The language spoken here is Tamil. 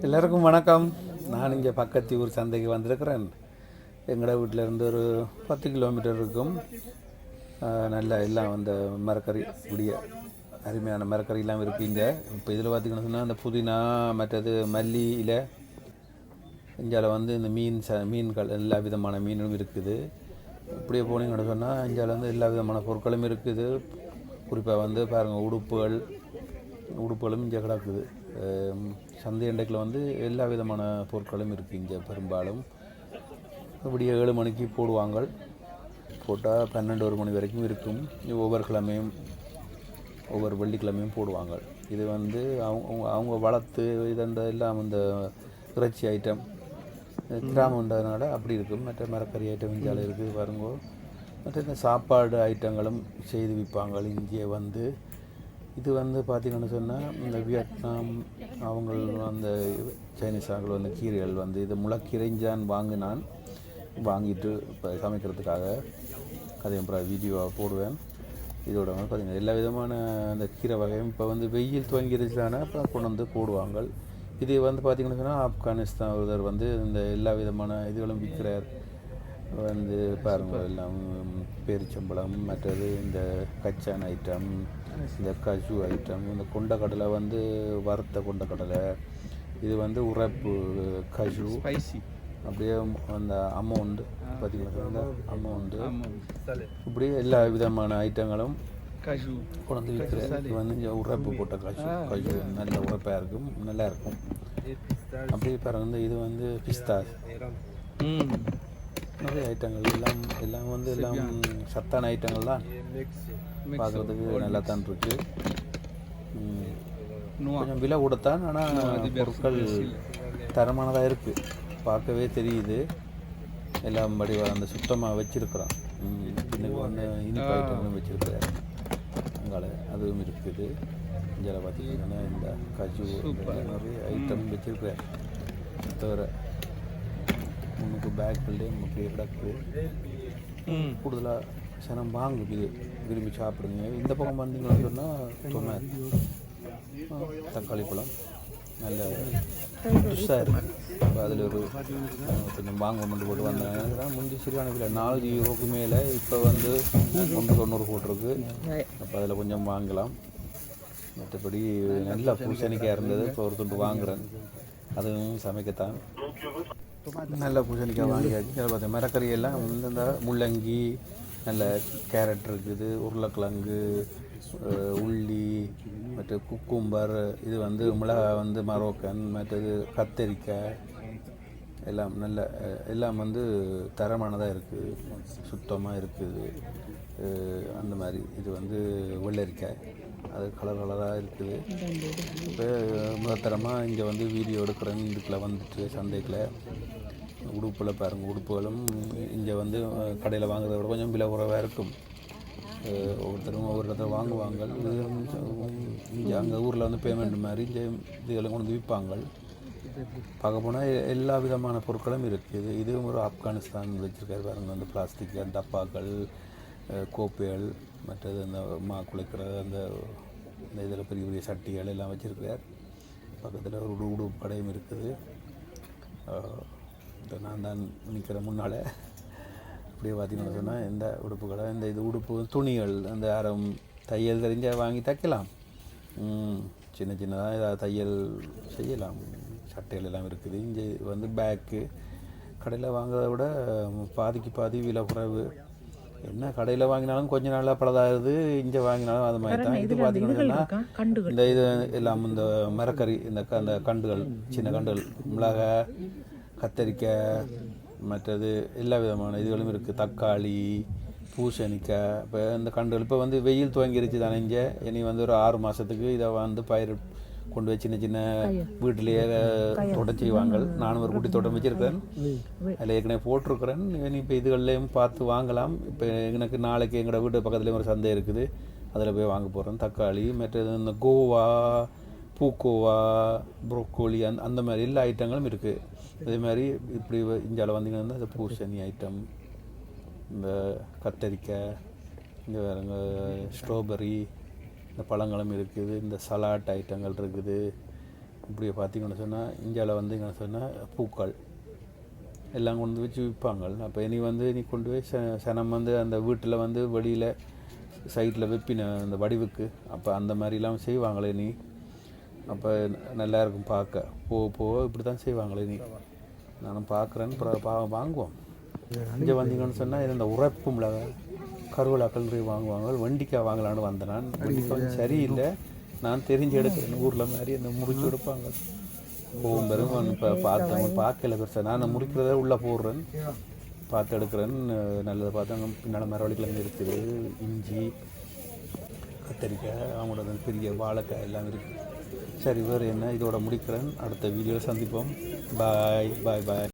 எல்லாருக்கும் வணக்கம். நான் இங்கே பக்கத்து ஊர் சந்தைக்கு வந்திருக்கிறேன். எங்களோட வீட்டிலேருந்து ஒரு 10 கிலோமீட்டர் இருக்கும். நல்ல எல்லாம் அந்த மரக்கறி உடைய அருமையான மரக்கறியெல்லாம் இருக்குங்க. இப்போ இதில் பார்த்திங்கன்னு சொன்னால் அந்த புதினா மற்றது மல்லியில் இந்தியாவில் வந்து இந்த மீன்கள் எல்லா விதமான மீனும் இருக்குது. இப்படியே போனீங்கன்னு சொன்னால் இந்தியாவில் வந்து எல்லா விதமான பொருட்களும் இருக்குது. குறிப்பாக வந்து பாருங்கள், உடுப்புகளும் இங்கே கிடக்குது. சந்தை அண்டைக்கில் வந்து எல்லா விதமான பொருட்களும் இருக்குது. இங்கே பெரும்பாலும் இப்படி 7 மணிக்கு போடுவாங்க. போட்டால் 12 மணி வரைக்கும் இருக்கும். ஒவ்வொரு கிழமையும் ஒவ்வொரு வெள்ளிக்கிழமையும் போடுவாங்க. இது வந்து அவங்க வளர்த்து இதந்த எல்லாம் இந்த இறைச்சி ஐட்டம் கிராமன்றதுனால அப்படி இருக்கும். மற்ற மரக்கறி ஐட்டம் இந்தியாவில் இருக்குது பாருங்க. மற்ற இந்த சாப்பாடு ஐட்டங்களும் செய்து விற்பாங்க இங்கே வந்து. இது வந்து பார்த்திங்கன்னு சொன்னால் இந்த வியட்நாம் அவங்க அந்த சைனீஸ் ஆக்கள் வந்து கீரைகள் வந்து இது முளைக்கீரைஞ்சான் வாங்கிட்டு இப்போ சமைக்கிறதுக்காக அதே அப்புறம் வீடியோவாக போடுவேன். இதோட வந்து பார்த்திங்கன்னா எல்லா விதமான அந்த கீரை வகையும் இப்போ வந்து வெயில் துவங்கிருச்சுதானே இப்போ கொண்டு வந்து போடுவாங்க. இது வந்து பார்த்திங்கன்னு சொன்னால் ஆப்கானிஸ்தான் ஒருத்தர் வந்து இந்த எல்லா விதமான இதுகளும் விற்கிறார் வந்து பாருங்கள். எல்லாம் பேரிச்சம்பழம், மற்றது இந்த கச்சான் ஐட்டம், இந்த கஜு ஐட்டம், இந்த கொண்டக்கடலை வந்து வறுத்த கொண்டக்கடலை, இது வந்து உரைப்பு கஜு ஸ்பைசி, அப்படியே அந்த அமௌண்டு பார்த்திங்கன்னா அமௌண்டு, இப்படி எல்லா விதமான ஐட்டங்களும் கஜு கொண்டு விற்கிறேன். இது வந்து இங்கே உரைப்பு போட்ட கஜு நல்ல உரைப்பாக இருக்கும், நல்லா இருக்கும். அப்படியே பாருங்க, இது வந்து பிஸ்தா, நிறைய ஐட்டங்கள் எல்லாம் வந்து எல்லாம் சத்தான ஐட்டங்கள் தான். பார்க்குறதுக்கு நல்லா தான் இருக்குது. கொஞ்சம் விலை கொடுத்தான், ஆனால் பொருட்கள் தரமானதாக இருக்குது. பார்க்கவே தெரியுது. எல்லாம் படி அந்த சுத்தமாக வச்சுருக்குறோம். பின்னுக்கு வந்து இனிப்பு ஐட்டங்களும் வச்சுருக்கிறார். அங்கால அதுவும் இருக்குது. இங்கே பார்த்திங்கன்னா இந்த கஜு நிறைய ஐட்டம் வச்சுருக்கிறார். தவிர முன்னுக்கு பேக்குள்ளே அப்படியே கிடக்குது. கூடுதலாக சனம் வாங்குது, விரும்பி சாப்பிடுங்க. இந்த பக்கம் வந்தீங்கன்னு சொன்னால் டொமேட்டோ, தக்காளி பழம் நல்ல புதுசாக இருக்குது. அதில் ஒரு கொஞ்சம் வாங்க மட்டும் போட்டு வந்தேன். முந்தி சரியான விலை 4 யூரோக்கு மேலே, இப்போ வந்து 190 போட்டிருக்கு. அப்போ அதில் கொஞ்சம் வாங்கலாம். மற்றபடி நல்ல பூசணிக்காய் இருந்தது, இப்போ ஒரு துண்டு வாங்குகிறேன். அதுவும் சமைக்கத்தான். நல்ல பூசணிக்காய் வாங்கியாச்சு. அதை பார்த்தேன் மரக்கறியெல்லாம் இந்த முள்ளங்கி, நல்ல கேரட் இருக்குது, உருளைக்கிழங்கு, உள்ளி, மற்ற குக்கும்பர், இது வந்து மிளகாய் வந்து மரோக்கன், மற்றது கத்தரிக்காய், எல்லாம் நல்ல எல்லாம் வந்து தரமானதாக இருக்குது, சுத்தமாக இருக்குது. அந்த மாதிரி இது வந்து வெள்ளரிக்காய், அது கலராக இருக்குது. இப்போ முதத்தரமாக இங்கே வந்து வீடியோ எடுக்கிறேன்னு இதுக்குள்ள வந்துட்டு சந்தைக்குள்ள உடுப்பில் பாருங்கள். உடுப்புகளும் இங்கே வந்து கடையில் வாங்குறத விட கொஞ்சம் விலை குறைவாக இருக்கும். ஒவ்வொருத்தரும் ஒவ்வொரு இடத்துல வாங்குவாங்க. இங்கே அங்கே ஊரில் வந்து பேமெண்ட் மாதிரி இங்கே இதுகளும் கொண்டு வந்து விற்பாங்க. பார்க்க போனால் எல்லா விதமான பொருட்களும் இருக்குது. இதுவும் ஒரு ஆப்கானிஸ்தான் வச்சுருக்காரு பாருங்கள். அந்த பிளாஸ்டிக் டப்பாக்கள், கோப்பைகள், மற்றது அந்த குளிக்கிற அந்த இதில் பெரிய பெரிய சட்டிகள் எல்லாம் வச்சுருக்கார். பக்கத்தில் ஒரு உடுப்பு கடையும் இருக்குது. நான் தான் நிற்கிற முன்னால் அப்படியே பார்த்திங்கன்னு சொன்னால் இந்த உடுப்பு கடை, இந்த இது உடுப்பு துணிகள், அந்த யாரும் தையல் தெரிஞ்சால் வாங்கி தைக்கலாம். சின்ன சின்னதாக ஏதாவது தையல் செய்யலாம். சட்டைகள் எல்லாம் இருக்குது. இங்கே வந்து பேக்கு கடையில் வாங்குறத விட பாதிக்கு பாதி விலை குறைவு. என்ன கடையில் வாங்கினாலும் கொஞ்ச நாளில் பழதாகுது, இங்கே வாங்கினாலும் அது மாதிரி தான். இது பார்த்திங்கன்னா இந்த இது எல்லாம் இந்த மரக்கறி, அந்த கண்டுகள், சின்ன கண்டுகள், மிளகாய், கத்தரிக்காய், மற்றது எல்லா விதமான இதுகளும் இருக்குது. தக்காளி, பூசணிக்காய். இப்போ இந்த கண்டுகள் இப்போ வந்து வெயில் துவங்கிருச்சு தானே. இங்கே இனி வந்து ஒரு 6 மாதத்துக்கு இதை வந்து பயிர் கொண்டு போய் சின்ன சின்ன வீட்டிலேயே தோட்டம் செய்வாங்க. நானும் ஒரு குட்டி தோட்டம் வச்சுருக்கேன். அதில் ஏற்கனவே போட்டிருக்கிறேன். இனி இப்போ இதுகள்லேயும் பார்த்து வாங்கலாம். இப்போ எனக்கு நாளைக்கு எங்களோட வீட்டு பக்கத்துலேயும் ஒரு சந்தை இருக்குது, அதில் போய் வாங்க போகிறேன். தக்காளி, மற்றது இந்த கோவா, பூக்கோவா, ப்ரோக்கோலி, அந்த மாதிரி எல்லா ஐட்டங்களும் இருக்குது. அதே மாதிரி இப்படி இந்தியாவில் வந்தீங்கன்னா இந்த பூசணி ஐட்டம், இந்த கத்தரிக்காய், இங்கே வேறுங்க ஸ்ட்ராபெரி, இந்த பழங்களும் இருக்குது. இந்த சலாட் ஐட்டங்கள் இருக்குது. இப்படியே பார்த்தீங்கன்னு சொன்னால் இந்தியாவில் வந்து என்ன சொன்னால் பூக்கள் எல்லாம் கொண்டு வச்சு விற்பாங்க. அப்போ இனி வந்து நீ கொண்டு போய் சனம் வந்து அந்த வீட்டில் வந்து வெளியில் சைடில் வைப்பின அந்த வடிவுக்கு அப்போ அந்த மாதிரிலாம் செய்வாங்களே நீ. அப்போ நல்லா இருக்கும் பார்க்க. போக இப்படி தான் செய்வாங்களே நீ. நானும் பார்க்குறேன்னு வாங்குவோம். இங்கே வந்தீங்கன்னு சொன்னால் இந்த உரைப்பும்ல கருவலாக்கள் நிறைய வாங்குவாங்க. வெண்டிக்காய் வாங்கலான்னு வந்தேன் நான். வெண்டிக்காய் வந்து சரியில்லை. நான் தெரிஞ்சு எடுக்கிறேன். ஊரில் மாதிரி அந்த முறிச்சு எடுப்பாங்க. போகும் பெரும் இப்போ பார்த்தேன் பார்க்கல பெருசாக. நான் முறிக்கிறத உள்ளே போடுறேன், பார்த்து எடுக்கிறேன். நல்லதை பார்த்து அங்கே பின்னால் மரவள்ளிக்கிழங்கு இருக்குது, இஞ்சி, கத்தரிக்காய், அவங்களோட பெரிய வாழைக்காய் எல்லாம் இருக்குது. சரி, வேறு என்ன, இதோட முடிக்கிறேன். அடுத்த வீடியோவில் சந்திப்போம். பாய் பாய் பாய்.